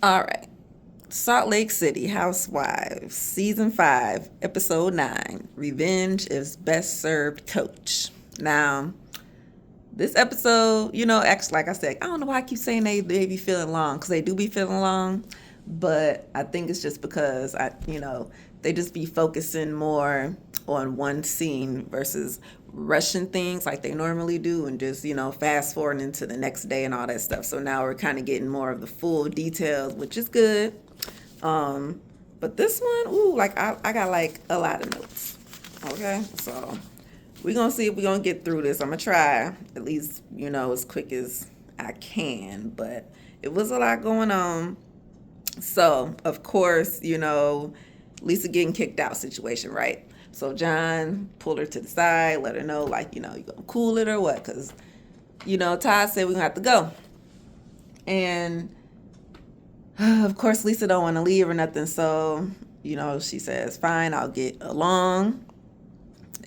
All right. Salt Lake City Housewives, Season 5, Episode 9, Revenge is Best Served Coach. Now, this episode, actually, like I said, I don't know why I keep saying they be feeling long, because they do be feeling long, but I think it's just because, they just be focusing more on one scene versus rushing things like they normally do and just, fast forwarding into the next day and all that stuff. So now we're kind of getting more of the full details, which is good. But this one, ooh, like I got like a lot of notes. Okay, so we're gonna see if we're gonna get through this. I'm gonna try at least, as quick as I can, but it was a lot going on. So, of course, Lisa getting kicked out situation, right? So John pulled her to the side, let her know, like, you gonna cool it or what? Because, Todd said we're gonna have to go. And of course, Lisa don't want to leave or nothing. So, she says, fine, I'll get along.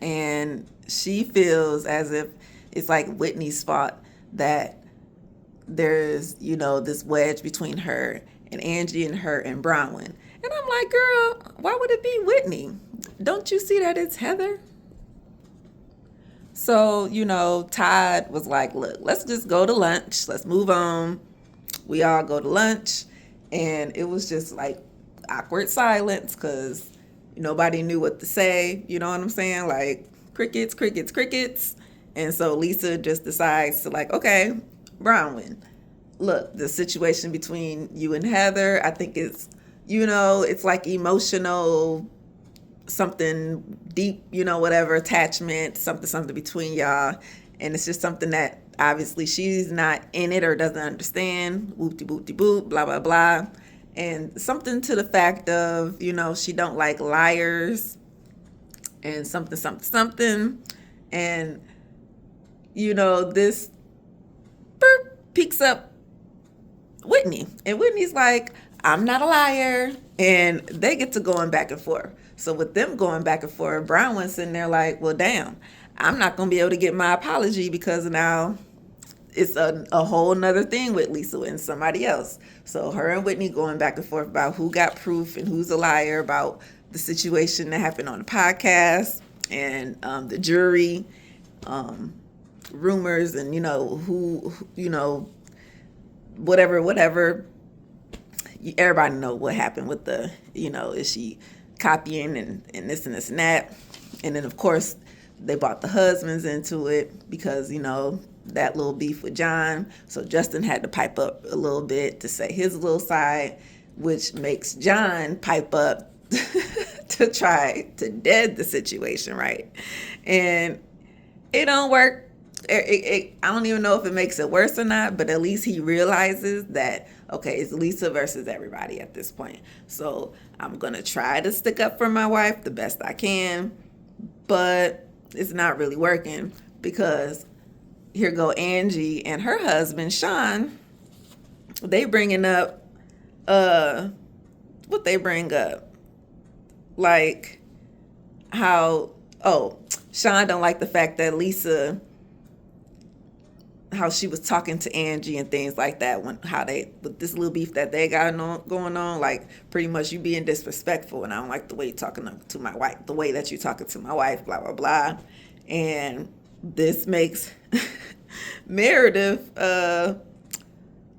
And she feels as if it's like Whitney's fault that there's, this wedge between her and Angie and her and Bronwyn. And I'm like, girl, why would it be Whitney? Don't you see that it's Heather? So, Todd was like, look, let's just go to lunch. Let's move on. We all go to lunch. And it was just like awkward silence because nobody knew what to say. You know what I'm saying? Like crickets, crickets, crickets. And so Lisa just decides to like, okay, Bronwyn, look, the situation between you and Heather, I think it's like emotional, something deep, whatever, attachment, something between y'all. And it's just something that obviously she's not in it or doesn't understand. Whoop-de-boop-de-boop, blah, blah, blah. And something to the fact of, she don't like liars and something. And, this peeks up Whitney. And Whitney's like, I'm not a liar. And they get to going back and forth. So with them going back and forth, Bronwyn's sitting there like, well, damn, I'm not going to be able to get my apology because now it's a whole nother thing with Lisa and somebody else. So her and Whitney going back and forth about who got proof and who's a liar about the situation that happened on the podcast and the jury rumors and, who, whatever. Everybody know what happened with the, is she copying and this and this and that. And then, of course, they brought the husbands into it because, that little beef with John. So Justin had to pipe up a little bit to say his little side, which makes John pipe up to try to dead the situation, right? And it don't work. I don't even know if it makes it worse or not, but at least he realizes that, okay, it's Lisa versus everybody at this point. So I'm going to try to stick up for my wife the best I can, but it's not really working because here go Angie and her husband, Sean. They bringing up, what they bring up? Like how, Sean don't like the fact that Lisa, how she was talking to Angie and things like that with this little beef that they got going on, like pretty much you being disrespectful and I don't like the way you're talking to my wife, the way that you're talking to my wife, blah, blah, blah. And this makes Meredith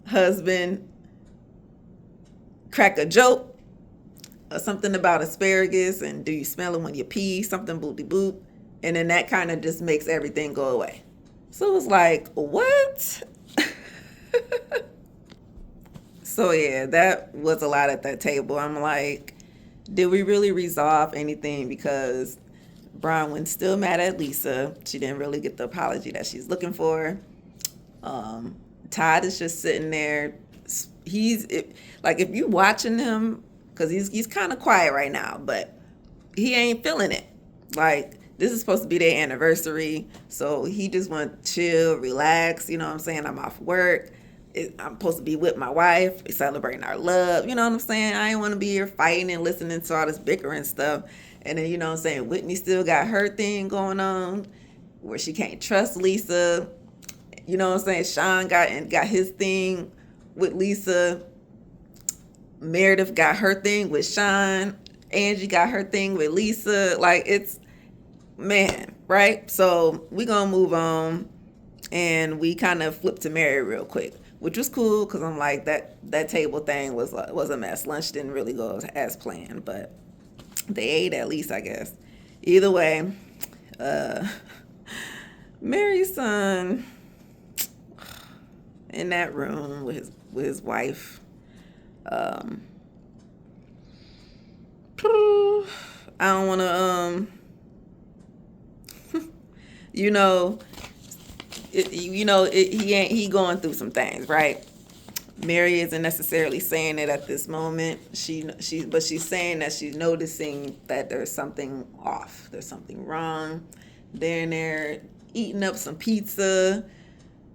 husband crack a joke or something about asparagus and do you smell it when you pee, something boop boop. And then that kind of just makes everything go away. So it was like, what? So yeah, that was a lot at that table. I'm like, did we really resolve anything? Because Bronwyn's still mad at Lisa. She didn't really get the apology that she's looking for. Todd is just sitting there. If you watching him, because he's kind of quiet right now, but he ain't feeling it. Like, this is supposed to be their anniversary, so he just want to chill, relax. You know what I'm saying? I'm off work. I'm supposed to be with my wife, celebrating our love. You know what I'm saying? I ain't want to be here fighting and listening to all this bickering stuff. And then, you know what I'm saying, Whitney still got her thing going on where she can't trust Lisa. You know what I'm saying? Sean got his thing with Lisa. Meredith got her thing with Sean. Angie got her thing with Lisa. Like, it's, man, right? So we gonna move on, and we kind of flipped to Mary real quick, which was cool because I'm like, that table thing was a mess. Lunch didn't really go as planned, but they ate at least, I guess. Either way, uh, Mary's son in that room with his wife. Um, I don't want to you know, he going through some things, right? Mary isn't necessarily saying it at this moment. But she's saying that she's noticing that there's something off. There's something wrong. They're in there eating up some pizza,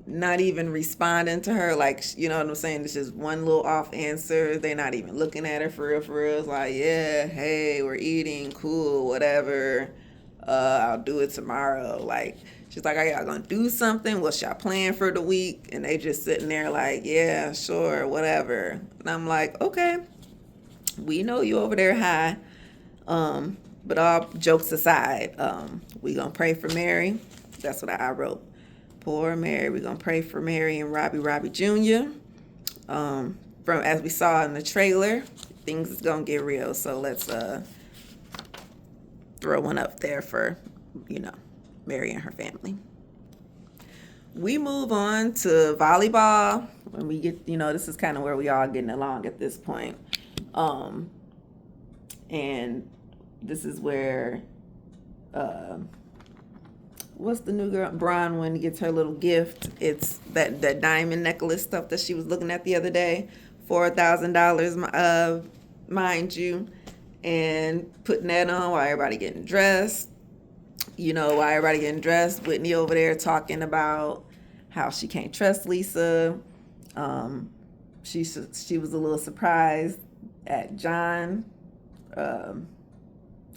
not even responding to her. Like, you know what I'm saying? It's just one little off answer. They're not even looking at her for real, for real. It's like, yeah, hey, we're eating, cool, whatever. I'll do it tomorrow. Like, she's like, are y'all gonna do something? What's y'all plan for the week? And they just sitting there like, yeah, sure, whatever. And I'm like, okay, we know you over there high. But all jokes aside, we gonna pray for Mary. That's what I wrote. Poor Mary. We're gonna pray for Mary and Robbie Jr. From as we saw in the trailer, things is gonna get real. So let's throw one up there for, Mary and her family. We move on to volleyball. When we get, this is kind of where we all getting along at this point. And this is where, what's the new girl? Bronwyn gets her little gift. It's that diamond necklace stuff that she was looking at the other day. $4,000, mind you. And putting that on while everybody getting dressed. While everybody getting dressed, Whitney over there talking about how she can't trust Lisa. She was a little surprised at John. Oh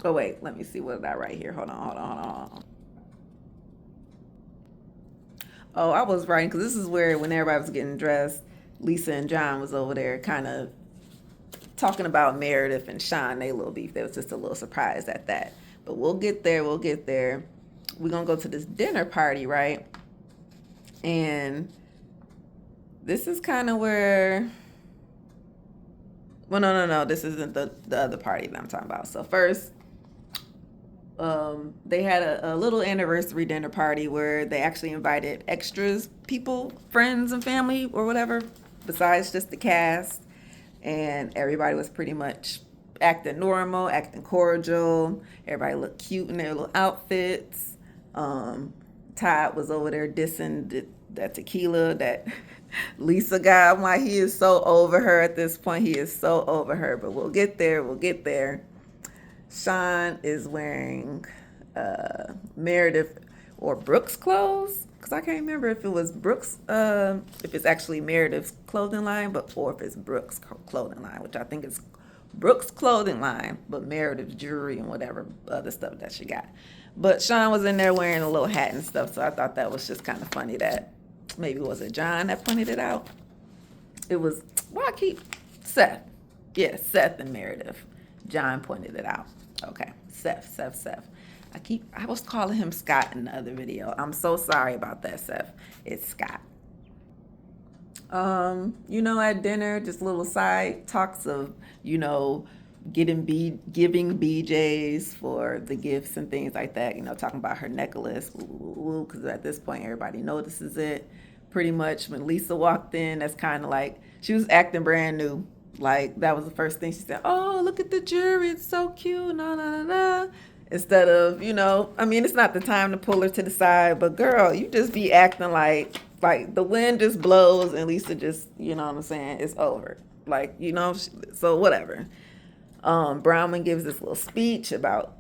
wait, let me see, what did I write here? Hold on. Oh, I was writing because this is where, when everybody was getting dressed, Lisa and John was over there kind of talking about Meredith and Sean, they little beef. They was just a little surprised at that. But we'll get there. We're going to go to this dinner party, right? And this is kind of where... Well, no. This isn't the other party that I'm talking about. So first, they had a little anniversary dinner party where they actually invited extras, people, friends and family or whatever, besides just the cast. And everybody was pretty much acting normal, acting cordial. Everybody looked cute in their little outfits. Todd was over there dissing that tequila that Lisa got. Why he is so over her at this point. He is so over her. But we'll get there. Sean is wearing Meredith or Brooke's clothes. Because I can't remember if it was Brooke's, if it's actually Meredith's clothing line, or if it's Brooke's clothing line, which I think is Brooke's clothing line, but Meredith's jewelry and whatever other stuff that she got. But Sean was in there wearing a little hat and stuff, so I thought that was just kind of funny that maybe, was it John that pointed it out? It was, Seth. Yeah, Seth and Meredith. John pointed it out. Okay, Seth. I was calling him Scott in the other video. I'm so sorry about that, Seth. It's Scott. At dinner, just little side talks of, giving BJs for the gifts and things like that. Talking about her necklace, because at this point everybody notices it. Pretty much when Lisa walked in, that's kind of like she was acting brand new. Like, that was the first thing she said. Oh, look at the jewelry, it's so cute. No. Instead of, it's not the time to pull her to the side, but girl, you just be acting like the wind just blows and Lisa just, it's over. So whatever. Brownman gives this little speech about,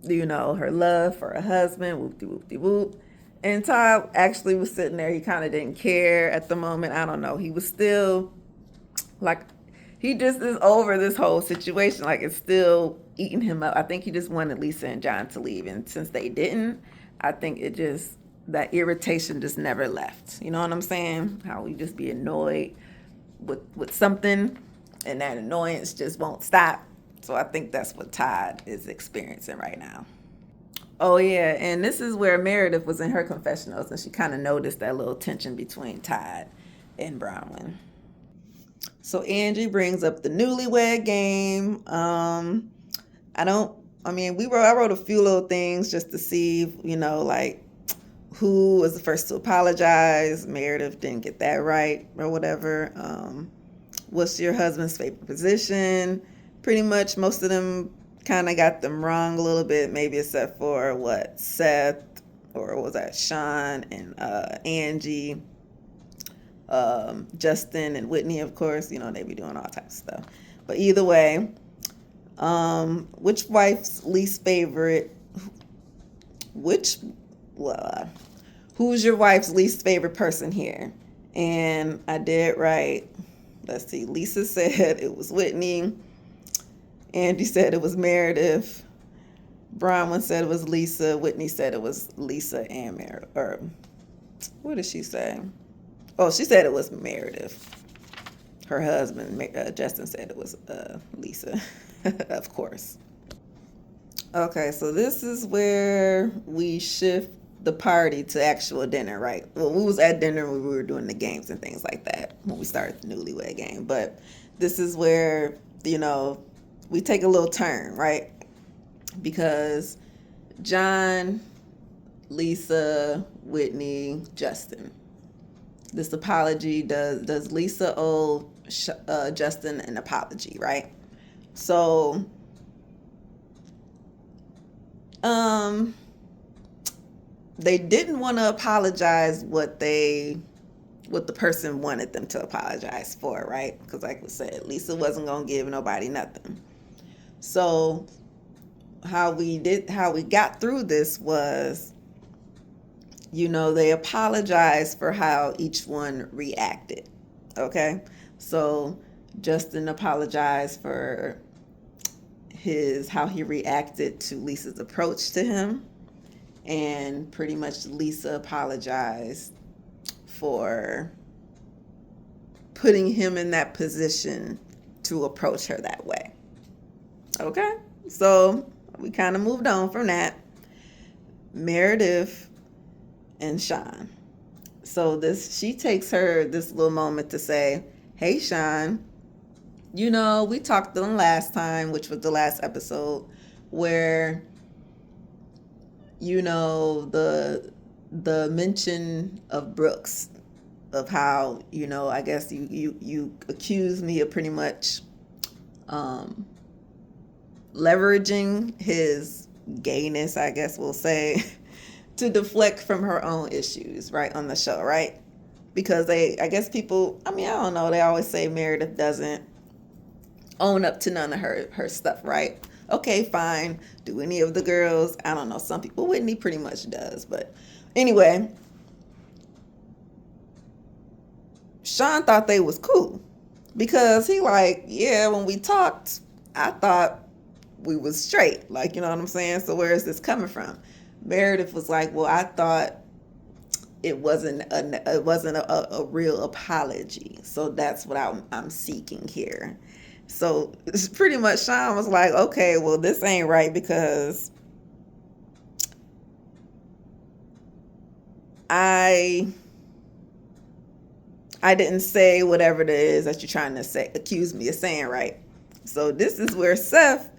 her love for her husband, whoop-de-whoop-de-whoop. And Todd actually was sitting there. He kind of didn't care at the moment. I don't know. He was still, he just is over this whole situation. It's still eating him up. I think he just wanted Lisa and John to leave. And since they didn't, I think that irritation just never left. You know what I'm saying? How we just be annoyed with something and that annoyance just won't stop. So I think that's what Todd is experiencing right now. Oh yeah, and this is where Meredith was in her confessionals, and she kind of noticed that little tension between Todd and Bronwyn. So Angie brings up the newlywed game. I don't. I mean, I wrote a few little things just to see, like who was the first to apologize. Meredith didn't get that right or whatever. What's your husband's favorite position? Pretty much most of them kind of got them wrong a little bit, maybe except for Seth, or was that Sean and Angie, Justin and Whitney, of course. They be doing all types of stuff. But either way, which wife's least favorite? Who's your wife's least favorite person here? And I did right. Let's see. Lisa said it was Whitney. Andy said it was Meredith. Bronwyn said it was Lisa. Whitney said it was Lisa and Meredith. Or what did she say? Oh, she said it was Meredith. Her husband, Justin, said it was Lisa, of course. Okay, so this is where we shift the party to actual dinner, right? Well, we was at dinner when we were doing the games and things like that when we started the newlywed game. But this is where, we take a little turn, right? Because John, Lisa, Whitney, Justin. This apology, does Lisa owe Justin an apology, right? So, they didn't want to apologize what the person wanted them to apologize for, right? Because like we said, Lisa wasn't gonna give nobody nothing. So how we got through this was, they apologized for how each one reacted. Okay, so Justin apologized for how he reacted to Lisa's approach to him, and pretty much Lisa apologized for putting him in that position to approach her that way. Okay, so we kind of moved on from that. Meredith and Sean. So she takes this little moment to say, hey Sean, we talked on last time, which was the last episode, where the mention of Brooks, of how I guess you accuse me of pretty much leveraging his gayness, I guess we'll say, to deflect from her own issues, right, on the show, right? Because I guess people, I don't know, they always say Meredith doesn't own up to none of her stuff, right? Okay, fine. Do any of the girls? I don't know. Some people, Whitney pretty much does. But anyway, Sean thought they was cool. Because he when we talked, I thought we was straight. Like, you know what I'm saying? So where is this coming from? Meredith was like, well, I thought it wasn't a real apology. So that's what I'm seeking here. So it's pretty much Sean was like, okay, well, this ain't right, because I didn't say whatever it is that you're trying to accuse me of saying, right? So this is where Seth,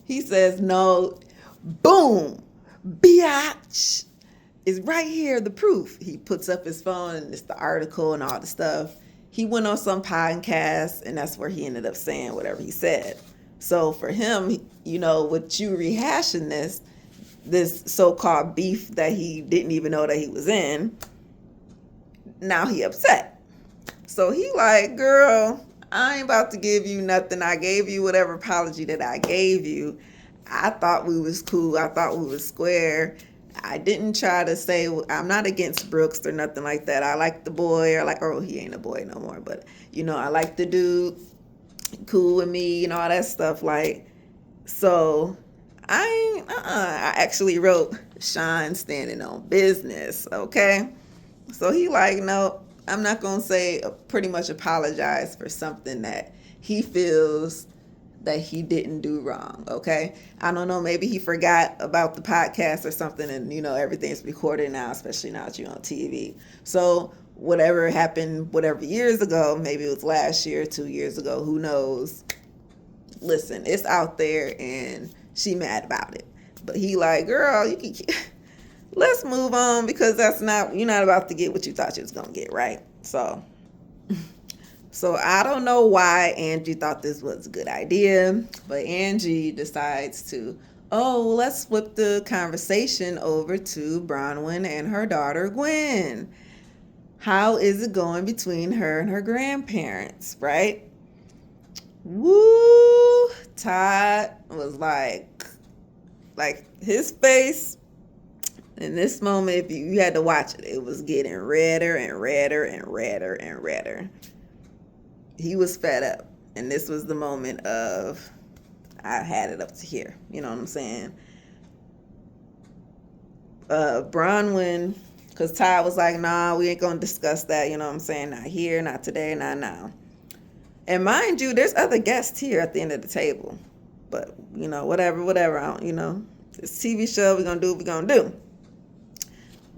he says, no, boom, biatch, is right here, the proof. He puts up his phone and it's the article and all the stuff. He went on some podcast, and that's where he ended up saying whatever he said. So for him, with you rehashing this so-called beef that he didn't even know that he was in, now he upset. So he like, girl, I ain't about to give you nothing. I gave you whatever apology that I gave you. I thought we was cool. I thought we was square. I didn't try to say, I'm not against Brooks or nothing like that. I like the boy, he ain't a boy no more, but, I like the dude, cool with me, all that stuff. So I actually wrote Sean standing on business, okay? So he no, I'm not going to say pretty much apologize for something that he feels that he didn't do wrong, okay? I don't know, maybe he forgot about the podcast or something, and everything's recorded now, especially now that you're on TV. So whatever happened, whatever years ago, maybe it was last year, 2 years ago, who knows? Listen, it's out there, and she mad about it. But he like, girl, let's move on, because you're not about to get what you thought you was gonna get, right? So I don't know why Angie thought this was a good idea, but Angie decides to, let's flip the conversation over to Bronwyn and her daughter Gwen. How is it going between her and her grandparents, right? Woo! Todd was like his face in this moment, if you had to watch it, it was getting redder and redder and redder and redder. He was fed up, and this was the moment of, I had it up to here. You know what I'm saying? Bronwyn, because Todd was like, nah, we ain't gonna discuss that. You know what I'm saying? Not here, not today, not now. And mind you, there's other guests here at the end of the table. But, whatever. This TV show, we're going to do what we're going to do.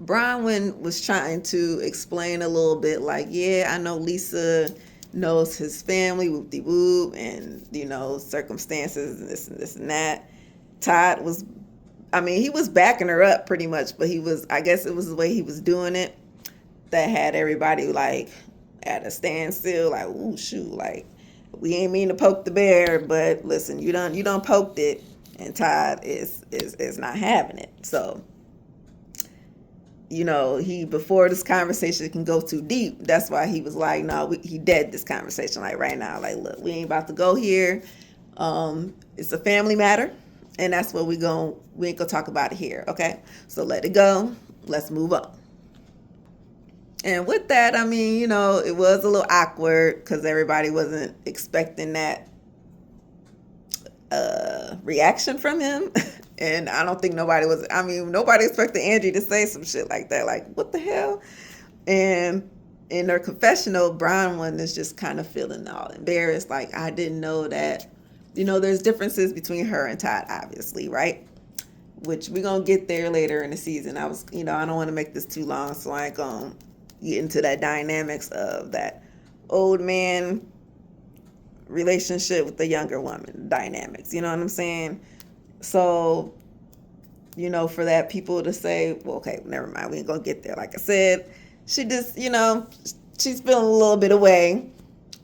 Bronwyn was trying to explain a little bit like, yeah, I know Lisa knows his family, whoop-de-whoop, and, circumstances and this and that. Todd was, he was backing her up pretty much, but I guess it was the way he was doing it that had everybody like at a standstill, like, ooh, shoot, like, we ain't mean to poke the bear, but listen, you done poked it, and Todd is not having it. So, he, before this conversation can go too deep, that's why he was like, no, he dead this conversation, like, right now, like, look, we ain't about to go here. It's a family matter, and that's what we ain't gonna talk about it here, okay? So let it go, let's move on. And with that, it was a little awkward because everybody wasn't expecting that reaction from him. And I don't think nobody expected Angie to say some shit like that. Like, what the hell? And in her confessional, Bronwyn is just kind of feeling all embarrassed. Like, I didn't know that, there's differences between her and Todd, obviously, right? Which we're going to get there later in the season. I don't want to make this too long, so I ain't going to get into that dynamics of that old man relationship with the younger woman dynamics. You know what I'm saying? So, for that, people to say, well, okay, never mind, we ain't gonna get there. Like I said, she just, she's feeling a little bit away,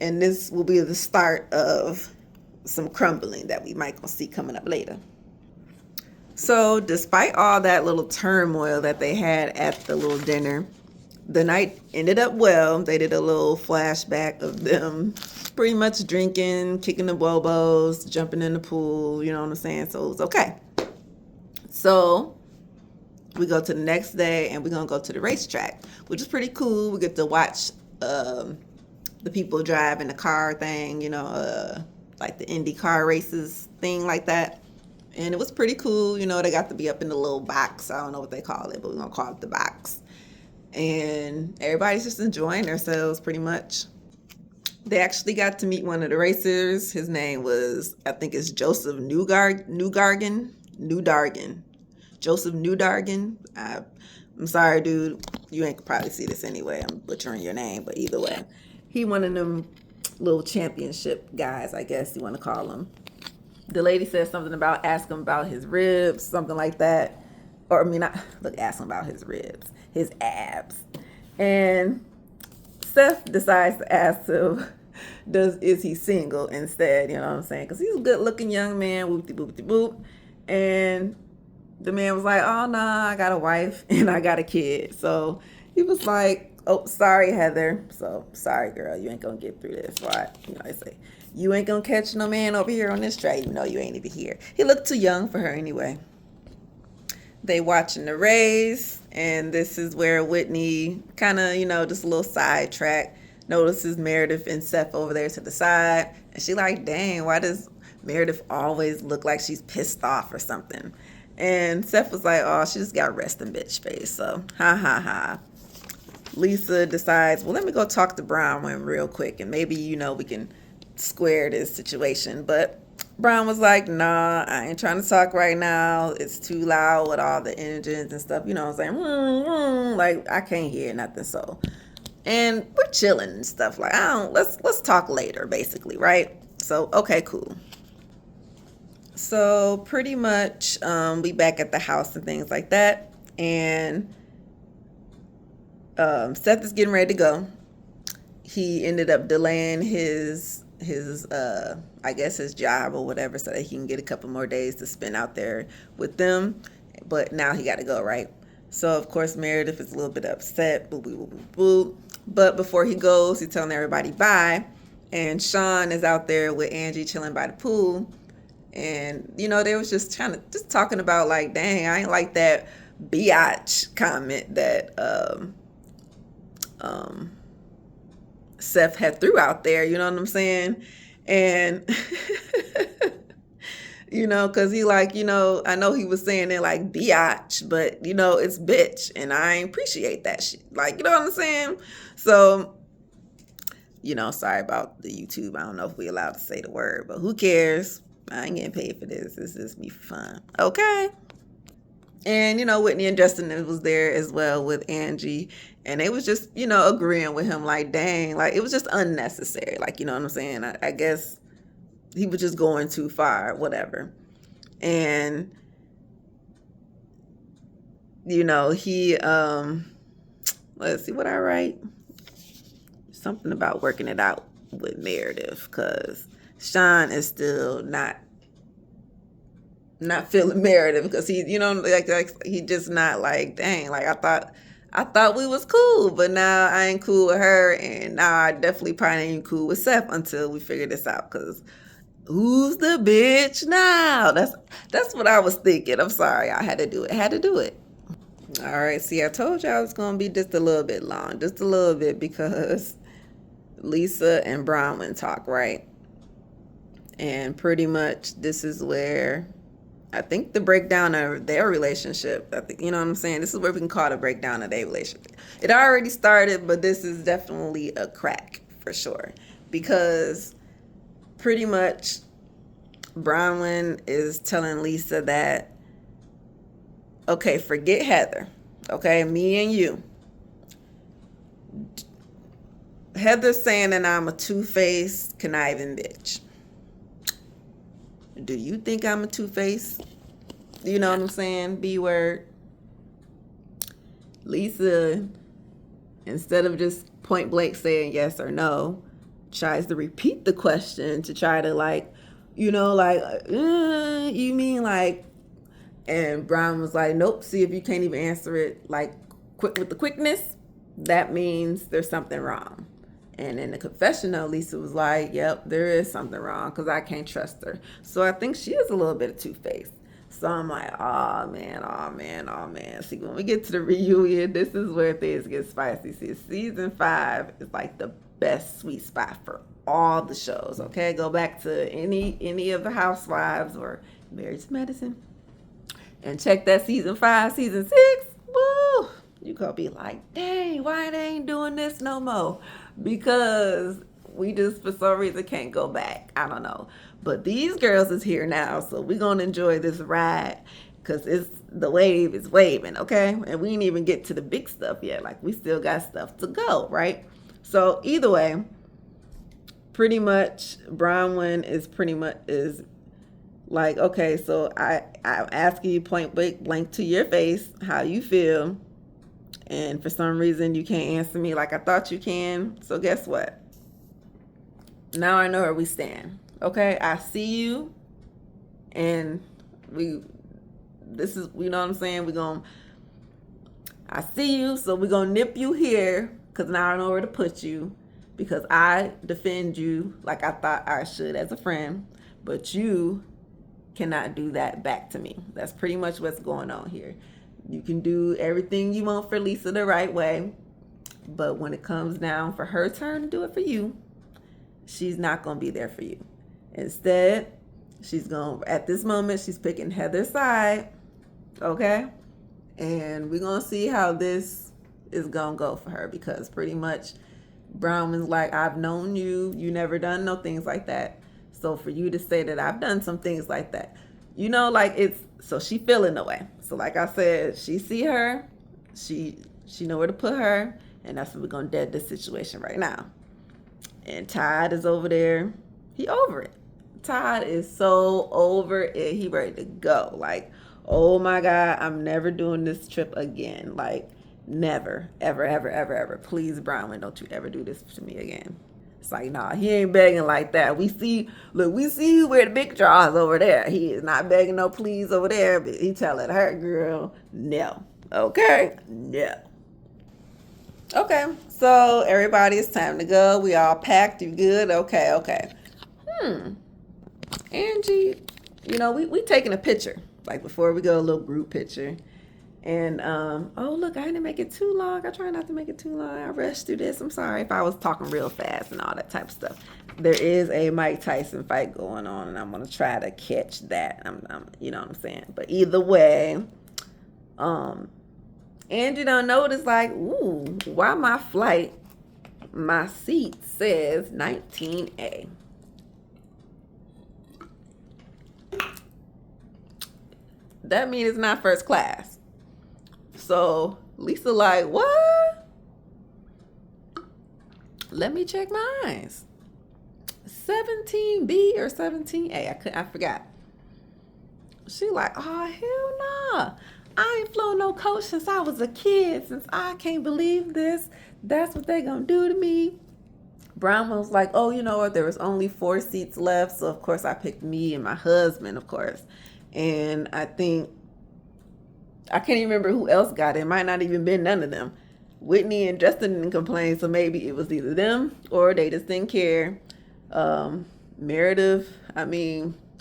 and this will be the start of some crumbling that we might gonna see coming up later. So, despite all that little turmoil that they had at the little dinner, the night ended up well. They did a little flashback of them pretty much drinking, kicking the bobos, jumping in the pool, you know what I'm saying? So it was okay. So we go to the next day, and we're going to go to the racetrack, which is pretty cool. We get to watch the people drive in the car thing, like the Indy car races thing like that. And it was pretty cool. They got to be up in the little box. I don't know what they call it, but we're going to call it the box. And everybody's just enjoying themselves pretty much. They actually got to meet one of the racers. His name was, I think it's Joseph Newdargen. Joseph Newdargen. I'm sorry, dude. You ain't probably see this anyway. I'm butchering your name, but either way. He one of them little championship guys, I guess you want to call him. The lady said something about asking him about his ribs, something like that. Ask him about his ribs, his abs. And Seth decides to ask him, is he single instead, you know what I'm saying? Because he's a good-looking young man, whoop-de-boop-de-boop. And the man was like, oh, nah, I got a wife and I got a kid. So he was like, oh, sorry, Heather. So, sorry, girl, you ain't going to get through this. Right? They say, you ain't going to catch no man over here on this track, even though you ain't even here. He looked too young for her anyway. They watching the race, and this is where Whitney kind of, just a little sidetrack, notices Meredith and Seth over there to the side, and she like, dang, why does Meredith always look like she's pissed off or something? And Seth was like, oh, she just got resting bitch face, so ha ha ha. Lisa decides, well, let me go talk to Bronwyn real quick, and maybe, we can square this situation. But Brown was like, nah, I ain't trying to talk right now. It's too loud with all the engines and stuff. You know what I'm saying? Like, I can't hear nothing. So, and we're chilling and stuff. Like, let's talk later, basically, right? So, okay, cool. So pretty much, we back at the house and things like that. And Seth is getting ready to go. He ended up delaying his I guess his job or whatever so that he can get a couple more days to spend out there with them. But now he got to go, right? So of course Meredith is a little bit upset. Boo, boo, boo, boo. But before he goes, he's telling everybody bye. And Sean is out there with Angie chilling by the pool. And they was just talking about like, dang, I ain't like that biatch comment that Seth had threw out there, you know what I'm saying? And because he like, I know he was saying it like biatch, but it's bitch, and I ain't appreciate that shit. Like, you know what I'm saying? So, sorry about the YouTube. I don't know if we allowed to say the word, but who cares? I ain't getting paid for this. This is me for fun. Okay. And, Whitney and Justin was there as well with Angie. And they was just, agreeing with him like, dang, like it was just unnecessary. Like, you know what I'm saying? I guess he was just going too far, whatever. And, he, let's see what I write. Something about working it out with Meredith, because Sean is still not feeling Meredith, because he, like he just not like, dang, like I thought we was cool, but now I ain't cool with her, and now I definitely probably ain't cool with Seth until we figure this out, because who's the bitch now? That's what I was thinking. I'm sorry, I had to do it. All right, see, I told y'all it's gonna be just a little bit long, just a little bit, because Lisa and Bronwyn talk, right? And pretty much this is where I think the breakdown of their relationship, I think, you know what I'm saying? This is where we can call the breakdown of their relationship. It already started, but this is definitely a crack for sure. Because pretty much Bronwyn is telling Lisa that, okay, forget Heather. Okay, me and you. Heather's saying that I'm a two-faced, conniving bitch. Do you think I'm a two-faced? You know what I'm saying? B-word. Lisa, instead of just point blank saying yes or no, tries to repeat the question to try to like, you mean like, and Brown was like, nope, see if you can't even answer it like quick with the quickness, that means there's something wrong. And in the confessional, Lisa was like, yep, there is something wrong because I can't trust her. So I think she is a little bit of two-faced. So I'm like, oh man. See, when we get to the reunion, this is where things get spicy. See, season 5 is like the best sweet spot for all the shows, okay? Go back to any of the Housewives or Married to Medicine and check that season 5, season 6. Woo! You gonna be like, dang, why they ain't doing this no more? Because we just, for some reason, can't go back. I don't know. But these girls is here now, so we're going to enjoy this ride because the wave is waving, okay? And we didn't even get to the big stuff yet. Like, we still got stuff to go, right? So, either way, pretty much, Bronwyn is like, okay, so I'm asking you point blank to your face how you feel. And for some reason, you can't answer me like I thought you can. So guess what? Now I know where we stand. Okay? I see you. And you know what I'm saying? I see you, so we're going to nip you here. Because now I know where to put you. Because I defend you like I thought I should as a friend. But you cannot do that back to me. That's pretty much what's going on here. You can do everything you want for Lisa the right way, but when it comes down for her turn to do it for you, she's not going to be there for you. Instead, at this moment, she's picking Heather's side, okay? And we're going to see how this is gonna go for her, because pretty much Brown was like, I've known you, you never done no things like that. So for you to say that I've done some things like that, like it's, so she feeling the way. So like I said, she see her, she know where to put her, and that's what we're gonna dead this situation right now. And Todd is over there. He over it. Todd is so over it. He ready to go. Like, oh my God, I'm never doing this trip again. Like, never, ever, ever, ever, ever. Please, Bronwyn, don't you ever do this to me again. It's like, nah, he ain't begging like that. We see you where the big draws over there. He is not begging no please over there, but he telling her, girl, no. Okay? No. Okay, so everybody, it's time to go. We all packed. You good? Okay. Angie, we taking a picture. Like before we go, a little group picture. And, oh, look, I didn't make it too long. I try not to make it too long. I rushed through this. I'm sorry if I was talking real fast and all that type of stuff. There is a Mike Tyson fight going on, and I'm going to try to catch that. You know what I'm saying? But either way, Angie don't notice, like, ooh, why my seat says 19A. That means it's not first class. So Lisa like, what? Let me check mine. 17B or 17A. I forgot. She like, oh, hell nah. I ain't flown no coach since I was a kid. Since I can't believe this. That's what they gonna do to me. Brown was like, oh, you know what? There was only 4 seats left. So, of course, I picked me and my husband, of course. And I can't even remember who else got it. It might not even been none of them. Whitney and Justin didn't complain, so maybe it was either them or they just didn't care. Meredith,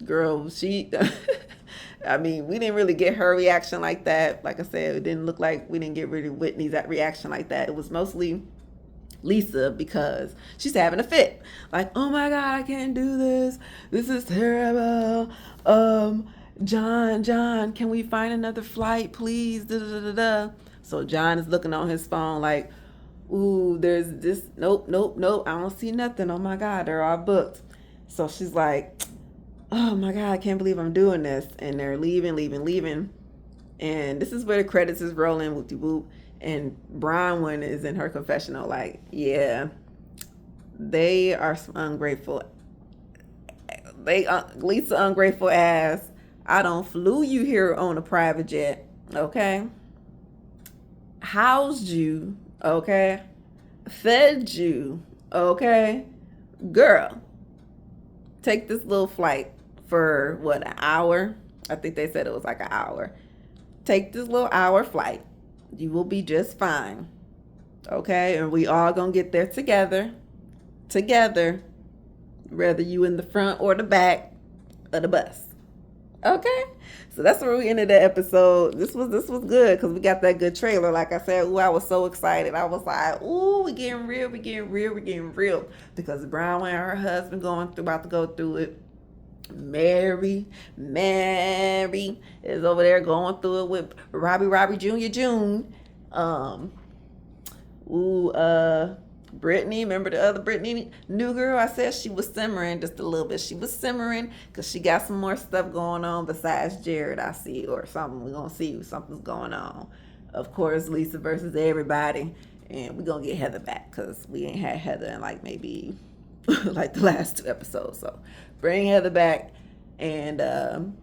girl, she, we didn't really get her reaction like that. Like I said, it didn't look like we didn't get rid of Whitney's reaction like that. It was mostly Lisa, because she's having a fit. Like, oh my God, I can't do this. This is terrible. John, can we find another flight, please? Da, da, da, da. So John is looking on his phone like, ooh, there's this. Nope. I don't see nothing. Oh my God, they're all booked. So she's like, oh my God, I can't believe I'm doing this. And they're leaving. And this is where the credits is rolling, whoop-de-whoop. And Bronwyn is in her confessional like, yeah, they are some ungrateful. Lisa ungrateful ass. I don't flew you here on a private jet, okay? Housed you, okay? Fed you, okay? Girl, take this little flight for, what, an hour? I think they said it was like an hour. Take this little hour flight. You will be just fine, okay? And we all gonna get there together, whether you in the front or the back of the bus. Okay, so that's where we ended the episode. This was good because we got that good trailer. Like I said, ooh, I was so excited. I was like, ooh, we getting real. Because Brown and her husband about to go through it. Mary is over there going through it with Robbie Jr. Brittany, remember the other Brittany, new girl? I said she was simmering just a little bit. She was simmering because she got some more stuff going on besides Jared, I see, or something. We're going to see something's going on. Of course, Lisa versus everybody. And we're going to get Heather back because we ain't had Heather in like maybe like the last 2 episodes. So bring Heather back. And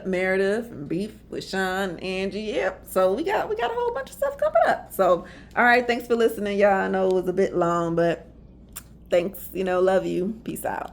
Meredith and beef with Sean and Angie. Yep. So we got a whole bunch of stuff coming up. So, all right. Thanks for listening, y'all. I know it was a bit long, but thanks. Love you. Peace out.